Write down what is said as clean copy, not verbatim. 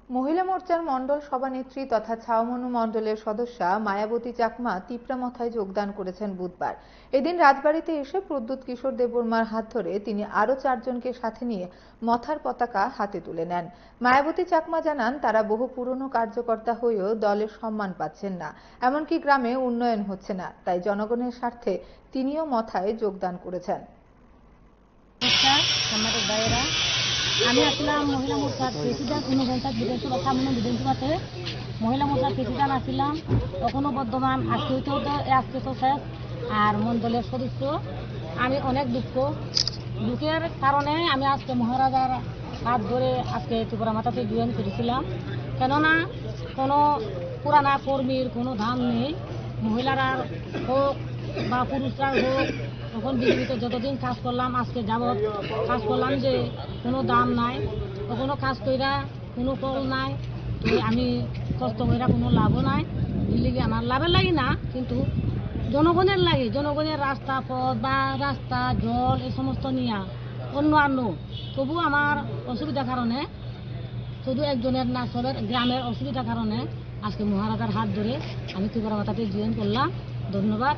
মহিলা মোর্চার মণ্ডল সভানেত্রী তথা ছাউমনু মণ্ডলের সদস্যা মায়াবতী চাকমা তিপ্রামথায় যোগদান করেছেন বুধবার। এদিন রাজবাড়িতে এসে প্রদ্যুৎ কিশোর দেববর্মার হাত ধরে তিনি আরও 4 জনকে সাথে নিয়ে মথার পতাকা হাতে তুলে নেন। মায়াবতী চাকমা জানান, তারা বহু পুরনো কার্যকর্তা হয়েও দলের সম্মান পাচ্ছেন না, এমনকি গ্রামে উন্নয়ন হচ্ছে না, তাই জনগণের স্বার্থে তিনিও মথায় যোগদান করেছেন। আমি আসলাম মহিলা মোর্চার প্রেসিডেন্ট 49 বিধানসভা ছাউমনু বিধানসভাতে মহিলা মোর্চার প্রেসিডেন্ট আসছিলাম, তখনও বর্ধমান, আজকে তো শেষ। আর মণ্ডলের সদস্য আমি অনেক দুঃখের কারণে আমি আজকে মহারাজার হাত ধরে আজকে তিপ্রামথাতে জয়েন করেছিলাম। কেননা কোনো পুরানা কর্মীর কোনো দাম নেই, মহিলারা হোক বা পুরুষরা হোক। তখন বিজেপিতে যতদিন কাজ করলাম, আজকে যাবৎ কাজ করলাম, যে কোনো দাম নাই, কোনো কাজ কইরা কোনো ফল নাই। তো আমি কষ্ট কইরা কোনো লাভও নাই, দিল্লি আমার লাভের লাগি না, কিন্তু জনগণের লাগে, জনগণের রাস্তা পথ বা রাস্তা জল এই সমস্ত নিয়ে অন্য তবু আমার অসুবিধার কারণে, শুধু একজনের না সবের গ্রামের অসুবিধার কারণে আজকে মহারাজার হাত ধরে আমি তিপ্রামথাতে জয়েন করলাম। ধন্যবাদ।